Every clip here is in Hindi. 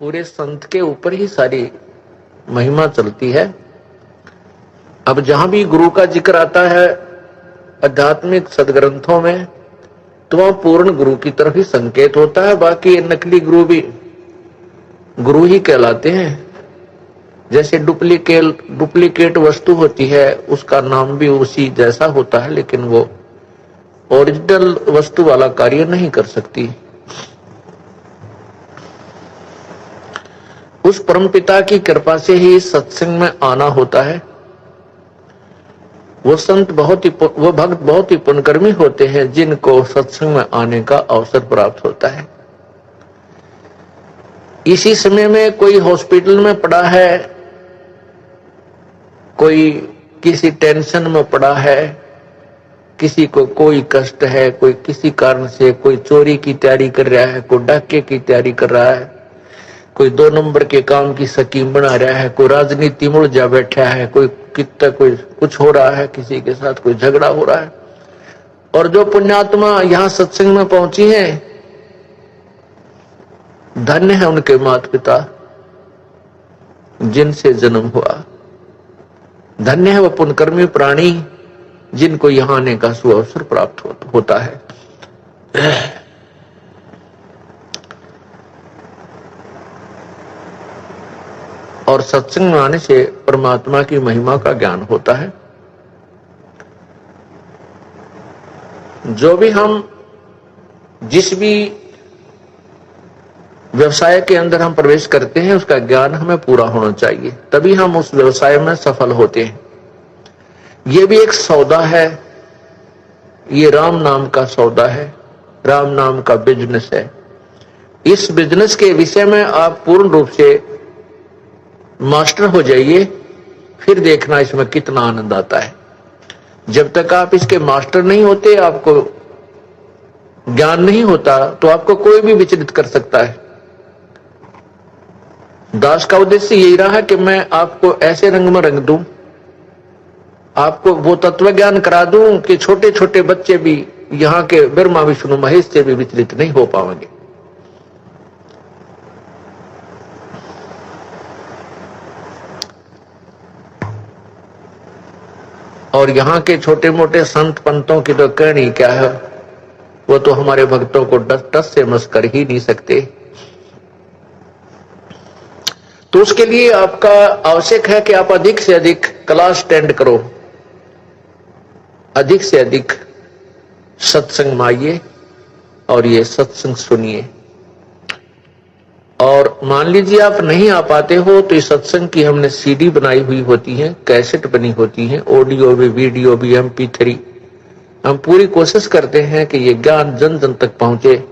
पूरे संत के ऊपर ही सारी महिमा चलती है। अब जहां भी गुरु का जिक्र आता है आध्यात्मिक सदग्रंथों में, तो वह पूर्ण गुरु की तरफ ही संकेत होता है। बाकी नकली गुरु भी गुरु ही कहलाते हैं। जैसे डुप्लीकेट वस्तु होती है, उसका नाम भी उसी जैसा होता है, लेकिन वो ओरिजिनल वस्तु वाला कार्य नहीं कर सकती। उस परमपिता की कृपा से ही सत्संग में आना होता है। वो भक्त बहुत ही पुण्यकर्मी होते हैं जिनको सत्संग में आने का अवसर प्राप्त होता है। इसी समय में कोई हॉस्पिटल में पड़ा है, कोई किसी टेंशन में पड़ा है, किसी को कोई कष्ट है, कोई किसी कारण से कोई चोरी की तैयारी कर रहा है, कोई डाके की तैयारी कर रहा है, कोई 2 नंबर के काम की स्कीम बना रहा है, कोई राजनीति में उलझा बैठा है, कोई कुछ हो रहा है, किसी के साथ कोई झगड़ा हो रहा है। और जो पुण्यात्मा यहाँ सत्संग में पहुंची है, धन्य है उनके माता पिता जिनसे जन्म हुआ। धन्य है वह पुण्यकर्मी प्राणी जिनको यहाँ आने का सुअवसर प्राप्त होता है। और सत्संग में आने से परमात्मा की महिमा का ज्ञान होता है। जो भी हम जिस भी व्यवसाय के अंदर हम प्रवेश करते हैं, उसका ज्ञान हमें पूरा होना चाहिए, तभी हम उस व्यवसाय में सफल होते हैं। ये भी एक सौदा है, ये राम नाम का सौदा है, राम नाम का बिजनेस है। इस बिजनेस के विषय में आप पूर्ण रूप से मास्टर हो जाइए, फिर देखना इसमें कितना आनंद आता है। जब तक आप इसके मास्टर नहीं होते, आपको ज्ञान नहीं होता, तो आपको कोई भी विचलित कर सकता है। दास का उद्देश्य यही रहा है कि मैं आपको ऐसे रंग में रंग दूं, आपको वो तत्व ज्ञान करा दूं कि छोटे छोटे बच्चे भी यहाँ के ब्रह्मा विष्णु महेश से भी विचलित नहीं हो पाएंगे। और यहाँ के छोटे मोटे संत पंतों की तो कहनी क्या है, वो तो हमारे भक्तों को टस से मस कर ही नहीं सकते। तो उसके लिए आपका आवश्यक है कि आप अधिक से अधिक क्लास अटेंड करो, अधिक से अधिक सत्संग में आइए और ये सत्संग सुनिए। और मान लीजिए आप नहीं आ पाते हो, तो इस सत्संग की हमने सीडी बनाई हुई होती है, कैसेट बनी होती है, ऑडियो भी, वीडियो भी, MP3। हम पूरी कोशिश करते हैं कि ये ज्ञान जन जन तक पहुंचे।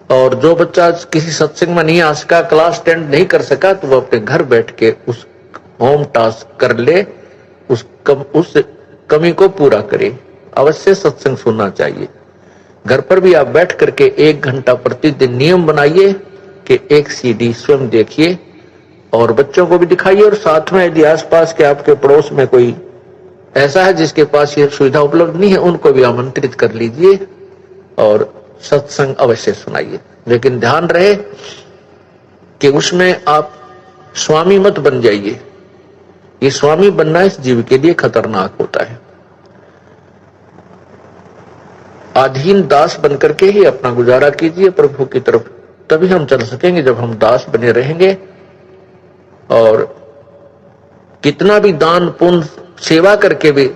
और जो बच्चा किसी सत्संग में नहीं आ सका, क्लास अटेंड नहीं कर सका, तो वो अपने घर बैठ के उस होम टास्क कर ले, उस कमी को पूरा करे। अवश्य सत्संग सुनना चाहिए। घर पर भी आप बैठ करके 1 घंटा प्रतिदिन नियम बनाइए कि एक CD स्वयं देखिए और बच्चों को भी दिखाइए। और साथ में यदि आसपास के आपके पड़ोस में कोई ऐसा है जिसके पास ये सुविधा उपलब्ध नहीं है, उनको भी आमंत्रित कर लीजिए और सत्संग अवश्य सुनाइए। लेकिन ध्यान रहे कि उसमें आप स्वामी मत बन जाइए। ये स्वामी बनना इस जीव के लिए खतरनाक होता है। अधीन दास बनकर के ही अपना गुजारा कीजिए प्रभु की तरफ, तभी हम चल सकेंगे। जब हम दास बने रहेंगे, और कितना भी दान पुण्य सेवा करके भी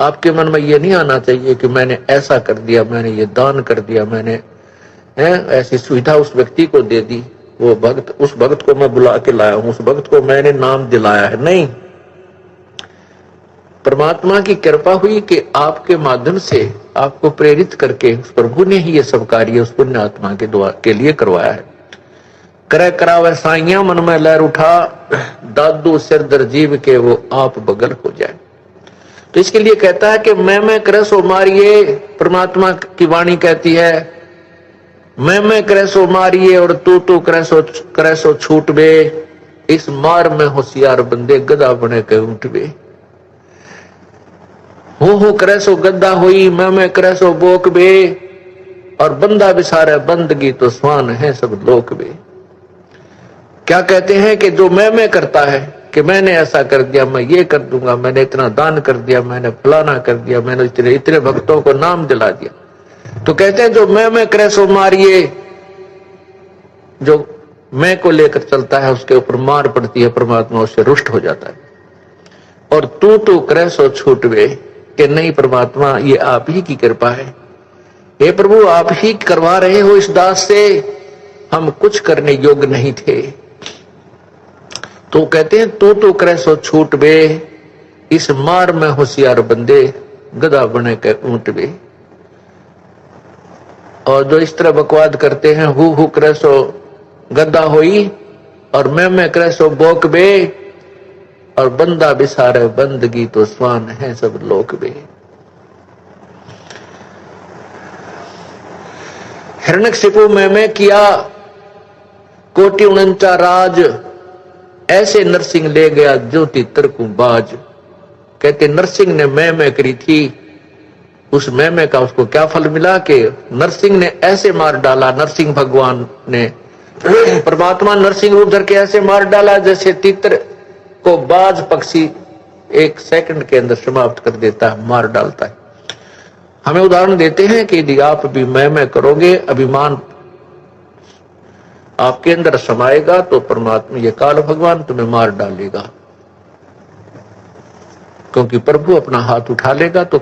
आपके मन में ये नहीं आना चाहिए कि मैंने ऐसा कर दिया, मैंने ये दान कर दिया, मैंने ऐसी सुविधा उस व्यक्ति को दे दी, वो भक्त, उस भक्त को मैं बुला के लाया हूं, उस भक्त को मैंने नाम दिलाया है। नहीं, परमात्मा की कृपा हुई कि आपके माध्यम से आपको प्रेरित करके उस प्रभु ने ही ये सब कार्य उस पुण्य आत्मा के लिए करवाया है। करे करावे साइया मन में लहर उठा, दादू सिर दर जीव के वो आप बगल हो जाए। तो इसके लिए कहता है कि मैं करे सो मारिए। परमात्मा की वाणी कहती है मैं करे सो मारिए और तू करे सो छूट बे। इस मार में होशियार बंदे गधा बने के उठ बे। हो करे सो गद्दा हुई, मैं करे सो बोक बे। और बंदा बिसारे बंदगी तो स्वान है सब लोक बे। क्या कहते हैं कि जो मैं करता है कि मैंने ऐसा कर दिया, मैं ये कर दूंगा, मैंने इतना दान कर दिया, मैंने फलाना कर दिया, मैंने इतने इतने भक्तों को नाम दिला दिया। तो कहते हैं जो मैं करे सो मारिए, जो मैं को लेकर चलता है उसके ऊपर मार पड़ती है, परमात्मा उससे रुष्ट हो जाता है। और तू करे सो छूटवे, कि नहीं परमात्मा ये आप ही की कृपा है, हे प्रभु आप ही करवा रहे हो इस दास से, हम कुछ करने योग्य नहीं थे। तो कहते हैं तू करे सो छूट बे, इस मार में होशियार बंदे गधा बने के ऊंट बे। और जो इस तरह बकवाद करते हैं, हु करे सो गधा होई और मैं करे सो बोक बे, और बंदा बिसारे बंदगी तो स्वान है सब लोक बे। हिरण्यकशिपु मैं किया कोटि 49 राज, ऐसे नरसिंह ले गया जो तितर को बाज। कहते नरसिंह ने मैं करी थी, उस मैं का उसको क्या फल मिला कि नरसिंह ने ऐसे मार डाला, नरसिंह भगवान ने परमात्मा नरसिंह रूप धर के ऐसे मार डाला जैसे तितर को बाज पक्षी 1 सेकंड के अंदर समाप्त कर देता है, मार डालता है। हमें उदाहरण देते हैं कि यदि आप भी मैं करोगे, अभिमान आपके अंदर समाएगा तो परमात्मा ये काल भगवान तुम्हें मार डालेगा, क्योंकि प्रभु अपना हाथ उठा लेगा तो